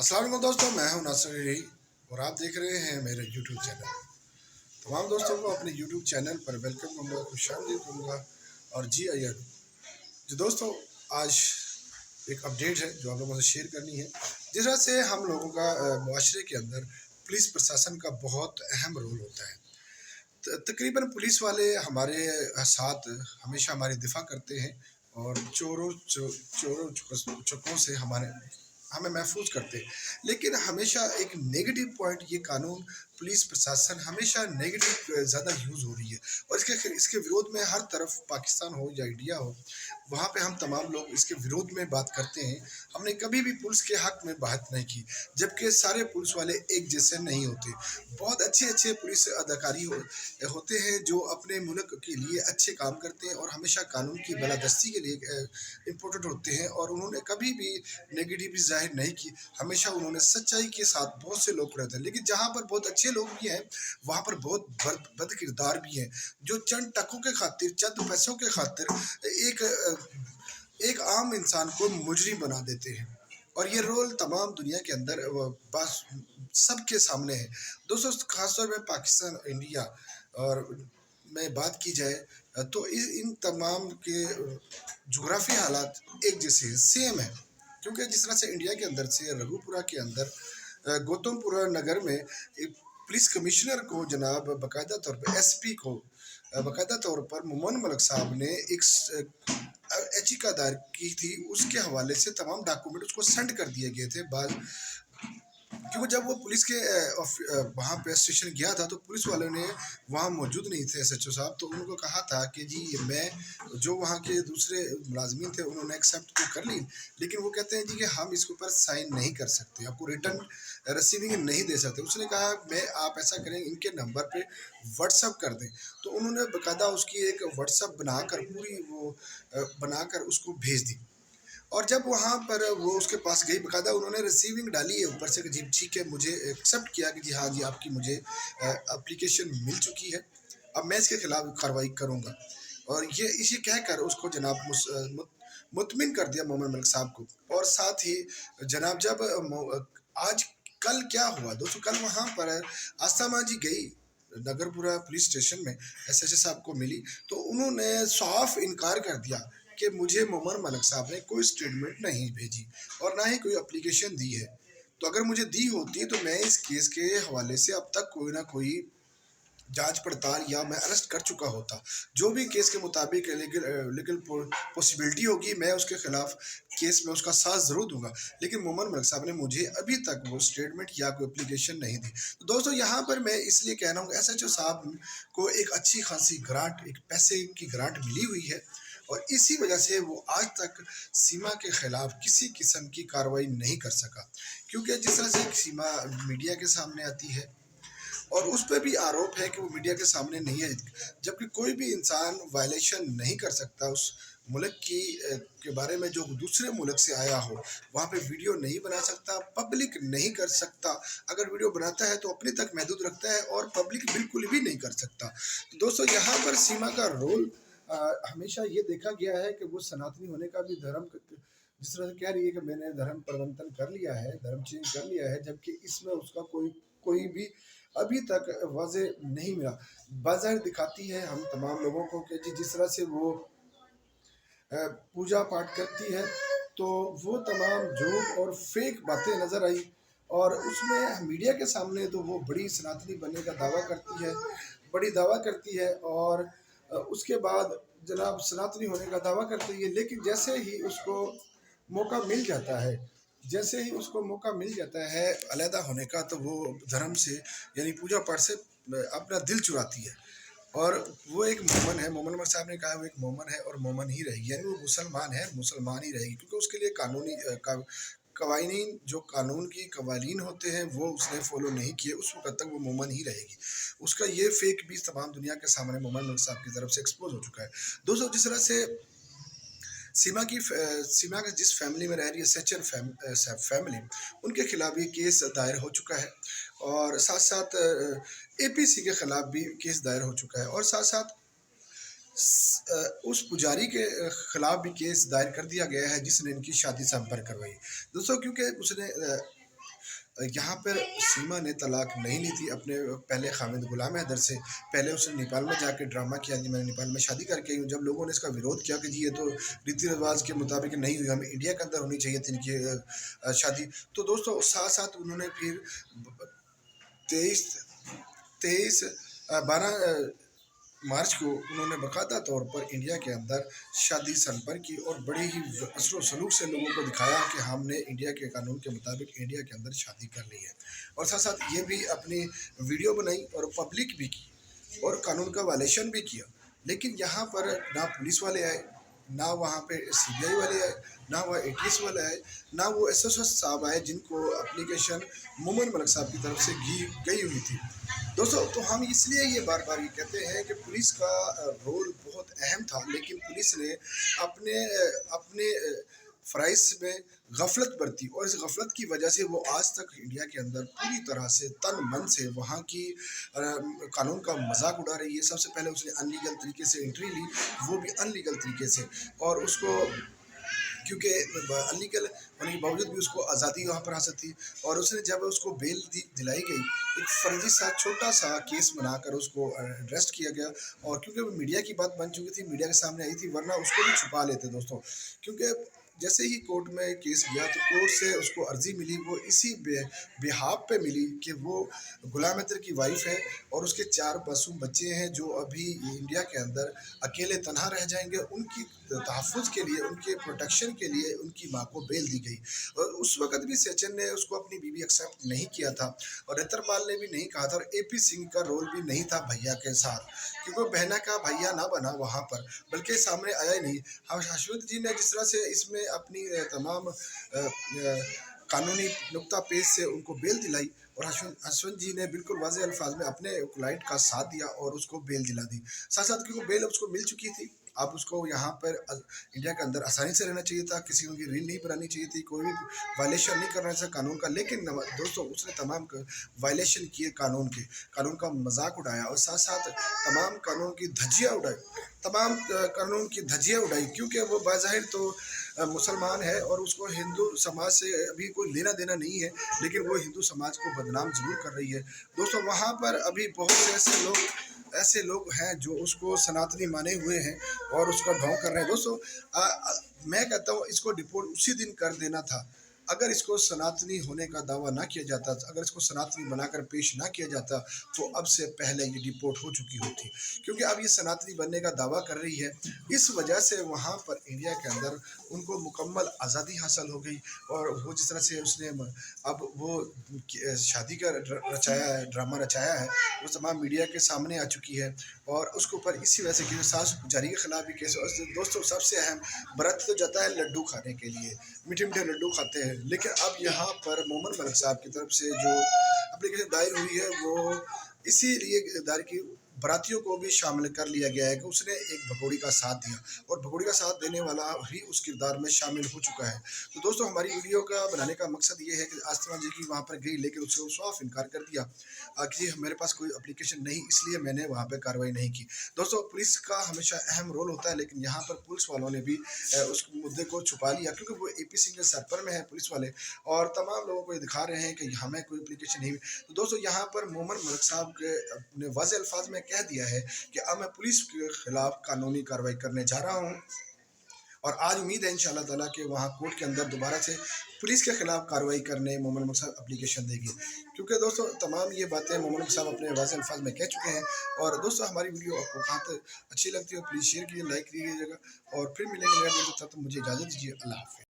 अस्सलाम वालेकुम दोस्तों, मैं हूं नासिर रही और आप देख रहे हैं मेरे यूट्यूब चैनल। तमाम दोस्तों को अपने यूट्यूब चैनल पर वेलकम करूँगा, खुशामदीद करूँगा और जी आइए। जो दोस्तों, आज एक अपडेट है जो आप लोगों से शेयर करनी है। जिस तरह से हम लोगों का मुआशरे के अंदर पुलिस प्रशासन का बहुत अहम रोल होता है। तकरीबन पुलिस वाले हमारे साथ हमेशा हमारी दिफा करते हैं और चोरों चक्कों से हमें महफूज करते हैं। लेकिन हमेशा एक नेगेटिव पॉइंट, ये कानून पुलिस प्रशासन हमेशा नेगेटिव ज़्यादा यूज़ हो रही है और इसके विरोध में हर तरफ, पाकिस्तान हो या इंडिया हो, वहाँ पे हम तमाम लोग इसके विरोध में बात करते हैं। हमने कभी भी पुलिस के हक़ में बात नहीं की, जबकि सारे पुलिस वाले एक जैसे नहीं होते। बहुत अच्छे अच्छे पुलिस अधिकारी होते हैं जो अपने मुल्क के लिए अच्छे काम करते हैं और हमेशा कानून की बालादस्ती के लिए इम्पोर्टेंट होते हैं और उन्होंने कभी भी नेगेटिव जाहिर नहीं की। हमेशा उन्होंने सच्चाई के साथ बहुत से लोग रहते हैं। लेकिन जहाँ पर बहुत अच्छे लोग भी हैं, वहाँ पर बहुत बद किरदार भी हैं जो चंद टकों के खातिर, चंद पैसों के खातिर एक आम इंसान को मुजरिम बना देते हैं। और ये रोल तमाम दुनिया के अंदर बस सबके सामने है। दोस्तों, खासतौर पर पाकिस्तान, इंडिया और में बात की जाए तो इन तमाम के जोग्राफी हालात एक जैसे हैं, सेम है। क्योंकि जिस तरह से इंडिया के अंदर से रघुपुरा के अंदर गौतमपुरा नगर में एक पुलिस कमिश्नर को जनाब बाकायदा तौर पर एसपी को बाकायदा तौर पर मोमन मलिक साहब ने एक याचिका दायर की थी। उसके हवाले से तमाम डॉक्यूमेंट उसको सेंड कर दिए गए थे। बाद क्योंकि जब वो पुलिस के वहाँ पे स्टेशन गया था तो पुलिस वालों ने वहाँ मौजूद नहीं थे, एसएचओ साहब, तो उनको कहा था कि जी मैं जो वहाँ के दूसरे मुलाजमीन थे उन्होंने एक्सेप्ट तो कर ली, लेकिन वो कहते हैं जी कि हम इसके ऊपर साइन नहीं कर सकते, आपको रिटर्न रिसीविंग नहीं दे सकते। उसने कहा मैं आप ऐसा करें, इनके नंबर पे व्हाट्सअप कर दें। तो उन्होंने बाकायदा उसकी एक व्हाट्सअप बनाकर पूरी वो बनाकर उसको भेज दी। और जब वहाँ पर वो उसके पास गई, बाकायदा उन्होंने रिसीविंग डाली है ऊपर से कि जी ठीक है, मुझे एक्सेप्ट किया कि जी हाँ जी आपकी मुझे एप्लीकेशन मिल चुकी है, अब मैं इसके खिलाफ कार्रवाई करूँगा। और ये इसे कहकर उसको जनाब मुतमिन कर दिया मोहम्मद मलिक साहब को। और साथ ही जनाब जब आज कल क्या हुआ दोस्तों, कल वहाँ पर आस्था जी गई नगरपुरा पुलिस स्टेशन में, एसएचओ साहब को मिली तो उन्होंने साफ इनकार कर दिया कि मुझे मोमन मलिक साहब ने कोई स्टेटमेंट नहीं भेजी और ना ही कोई एप्लीकेशन दी है। तो अगर मुझे दी होती तो मैं इस केस के हवाले से अब तक कोई ना कोई जांच पड़ताल या मैं अरेस्ट कर चुका होता। जो भी केस के मुताबिक लीगल पॉसिबिलिटी होगी, मैं उसके खिलाफ केस में उसका साथ ज़रूर दूंगा। लेकिन मोमन मलिक साहब ने मुझे अभी तक वो स्टेटमेंट या कोई एप्लीकेशन नहीं दी। तो दोस्तों, यहाँ पर मैं इसलिए कह रहा हूँ एसएचओ साहब को एक अच्छी खासी ग्रांट, एक पैसे की ग्रांट मिली हुई है और इसी वजह से वो आज तक सीमा के खिलाफ किसी किस्म की कार्रवाई नहीं कर सका। क्योंकि जिस तरह से सीमा मीडिया के सामने आती है और उस पर भी आरोप है कि वो मीडिया के सामने नहीं है, जबकि कोई भी इंसान वायलेशन नहीं कर सकता उस मुल्क के बारे में जो दूसरे मुल्क से आया हो। वहाँ पे वीडियो नहीं बना सकता, पब्लिक नहीं कर सकता। अगर वीडियो बनाता है तो अपने तक महदूद रखता है और पब्लिक बिल्कुल भी नहीं कर सकता। तो दोस्तों, यहाँ पर सीमा का रोल हमेशा ये देखा गया है कि वो सनातनी होने का भी धर्म, जिस तरह से कह रही है कि मैंने धर्म परिवर्तन कर लिया है, धर्म चेंज कर लिया है, जबकि इसमें उसका कोई भी अभी तक वजह नहीं मिला। बाज़ाहिर दिखाती है हम तमाम लोगों को कि जिस तरह से वो पूजा पाठ करती है तो वो तमाम झूठ और फेक बातें नज़र आई और उसमें मीडिया के सामने तो वो बड़ी सनातनी बनने का दावा करती है, बड़ी दावा करती है और उसके बाद जनाब सनातनी होने का दावा करती है। लेकिन जैसे ही उसको मौका मिल जाता है, जैसे ही उसको मौका मिल जाता है अलहदा होने का, तो वो धर्म से यानी पूजा पाठ से अपना दिल चुराती है। और वो एक मोमन है, मोमन मलिक साहब ने कहा वो एक मोमन है और मोमन ही रहेगी, यानी वो मुसलमान है, मुसलमान ही रहेगी। क्योंकि उसके लिए कानूनी कवानीन, जो कानून की कवानीन होते हैं वो उसने फॉलो नहीं किए, उस वक्त तक वो मोमन ही रहेगी। उसका ये फेक भी तमाम दुनिया के सामने मोमन मलिक साहब की तरफ से एक्सपोज हो चुका है। दोस्तों, जिस तरह से सीमा के जिस फैमिली में रह रही है, सचिन फैमिली, उनके खिलाफ भी केस दायर हो चुका है और साथ साथ एपीसी के खिलाफ भी केस दायर हो चुका है और साथ साथ उस पुजारी के खिलाफ भी केस दायर कर दिया गया है जिसने इनकी शादी संपर्क करवाई। दोस्तों, क्योंकि उसने یہاں پر سیما نے طلاق نہیں لی تھی اپنے پہلے خاوند غلام حیدر سے. پہلے اس نے نیپال میں جا کے ڈرامہ کیا کہ میں نیپال میں شادی کر کے آئی ہوں. جب لوگوں نے اس کا ویرودھ کیا کہ جی یہ تو ریتی رواج کے مطابق نہیں ہوئی, ہمیں انڈیا کے اندر ہونی چاہیے تھی ان کی شادی, تو دوستوں ساتھ ساتھ انہوں نے پھر 12 مارچ کو انہوں نے باقاعدہ طور پر انڈیا کے اندر شادی سنپر کی اور بڑے ہی اثر و سلوک سے لوگوں کو دکھایا کہ ہم نے انڈیا کے قانون کے مطابق انڈیا کے اندر شادی کر لی ہے. اور ساتھ ساتھ یہ بھی اپنی ویڈیو بنائی اور پبلک بھی کی اور قانون کا وائلیشن بھی کیا. لیکن یہاں پر نہ پولیس والے آئے, نہ وہاں پہ CBI والے آئے, نہ وہ ATS والے آئے, نہ وہ SSS صاحب آئے جن کو اپلیکیشن مومن ملک صاحب کی طرف سے گئی ہوئی تھی. دوستو تو ہم اس لیے یہ بار بار یہ کہتے ہیں کہ پولیس کا رول بہت اہم تھا, لیکن پولیس نے اپنے فرائض میں غفلت برتی اور اس غفلت کی وجہ سے وہ آج تک انڈیا کے اندر پوری طرح سے تن من سے وہاں کی قانون کا مذاق اڑا رہی ہے. سب سے پہلے اس نے ان لیگل طریقے سے انٹری لی, وہ بھی ان لیگل طریقے سے, اور اس کو کیونکہ ان لیگل ہونے کے باوجود بھی اس کو آزادی وہاں پر حاصل تھی. اور اس نے جب اس کو بیل دلائی گئی, ایک فرضی سا چھوٹا سا کیس بنا کر اس کو اریسٹ کیا گیا, اور کیونکہ وہ میڈیا کی بات بن چکی تھی, میڈیا کے سامنے آئی تھی, ورنہ اس کو بھی چھپا لیتے دوستوں. کیونکہ جیسے ہی کورٹ میں کیس گیا تو کورٹ سے اس کو عرضی ملی, وہ اسی بحاف پہ ملی کہ وہ غلام حیدر کی وائف ہے اور اس کے 4 معصوم بچے ہیں جو ابھی انڈیا کے اندر اکیلے تنہا رہ جائیں گے. ان کی تحفظ کے لیے, ان کے پروٹیکشن کے لیے ان کی ماں کو بیل دی گئی. اور اس وقت بھی سچن نے اس کو اپنی بیوی ایکسیپٹ نہیں کیا تھا, اور رترپال نے بھی نہیں کہا تھا, اور AP سنگھ کا رول بھی نہیں تھا بھیا کے ساتھ, کیونکہ وہ بہنا کا بھیا نہ بنا وہاں پر, بلکہ سامنے آیا ہی نہیں. حشمت جی نے جس طرح سے اس میں اپنی تمام قانونی نقطہ پیش سے ان کو بیل دلائی, اور حشمت جی نے بالکل واضح الفاظ میں اپنے کلائنٹ کا ساتھ دیا اور اس کو بیل دلا دی. ساتھ ساتھ کیونکہ بیل اس کو مل چکی تھی, اب اس کو یہاں پر انڈیا کے اندر آسانی سے رہنا چاہیے تھا, کسی کو ریل نہیں بنانی چاہیے تھی, کوئی بھی وائلیشن نہیں کرنا چاہیے قانون کا. لیکن دوستوں اس نے تمام وائلیشن کیے قانون کا مذاق اڑایا, اور ساتھ ساتھ تمام قانون کی دھجیاں اڑائی, کیونکہ وہ بظاہر تو مسلمان ہے اور اس کو ہندو سماج سے ابھی کوئی لینا دینا نہیں ہے, لیکن وہ ہندو سماج کو بدنام ضرور کر رہی ہے. دوستوں وہاں پر ابھی بہت سے ایسے لوگ ہیں جو اس کو سناتنی مانے ہوئے ہیں اور اس کا ڈھونگ کر رہے ہیں. دوستوں میں کہتا ہوں اس کو ڈپورٹ اسی دن کر دینا تھا اگر اس کو سناتنی ہونے کا دعویٰ نہ کیا جاتا, اگر اس کو سناتنی بنا کر پیش نہ کیا جاتا تو اب سے پہلے یہ ڈپورٹ ہو چکی ہوتی, کیونکہ اب یہ سناتنی بننے کا دعویٰ کر رہی ہے. اس وجہ سے وہاں پر انڈیا کے اندر ان کو مکمل آزادی حاصل ہو گئی, اور وہ جس طرح سے اس نے اب وہ شادی کا ڈرامہ رچایا ہے وہ تمام میڈیا کے سامنے آ چکی ہے, اور اس کے اوپر اسی وجہ سے کہ ساس پجاری کے خلاف بھی کیس. دوستوں سب سے اہم برت تو جاتا ہے لڈو کھانے کے لیے, میٹھے میٹھے لڈو کھاتے ہیں, لیکن اب یہاں پر مومن ملک صاحب کی طرف سے جو اپلیکیشن دائر ہوئی ہے وہ اسی لیے دائر کی براتیوں کو بھی شامل کر لیا گیا ہے کہ اس نے ایک بھگوڑی کا ساتھ دیا, اور بھگوڑی کا ساتھ دینے والا ہی اس کردار میں شامل ہو چکا ہے. تو دوستوں ہماری ویڈیو کا بنانے کا مقصد یہ ہے کہ آستھا جی کی وہاں پر گئی, لیکن اس سے صاف انکار کر دیا کہ میرے پاس کوئی اپلیکیشن نہیں, اس لیے میں نے وہاں پہ کارروائی نہیں کی. دوستوں پولیس کا ہمیشہ اہم رول ہوتا ہے, لیکن یہاں پر پولیس والوں نے بھی اس مدعے کو چھپا لیا, کیونکہ وہ AP سنگھ کے سرپر میں ہے پولیس والے, اور تمام لوگوں کو یہ دکھا رہے ہیں کہ ہمیں کوئی اپلیکیشن نہیں. تو دوستوں یہاں پر مومن ملک صاحب نے واضح الفاظ میں کہہ دیا ہے کہ اب میں پولیس کے خلاف قانونی کارروائی کرنے جا رہا ہوں, اور آج امید ہے انشاءاللہ تعالیٰ کہ وہاں کورٹ کے اندر دوبارہ سے پولیس کے خلاف کارروائی کرنے مومن ملک صاحب اپلیکیشن دے گی, کیونکہ دوستوں تمام یہ باتیں مومن ملک صاحب اپنے واضح الفاظ میں کہہ چکے ہیں. اور دوستوں ہماری ویڈیو آپ کو کہاں تک اچھی لگتی ہے پلیز شیئر کیجیے, لائک کیجیے گا, اور پھر ملیں گے نیا ویڈیو, تب تک مجھے اجازت دیجیے. اللہ حافظ.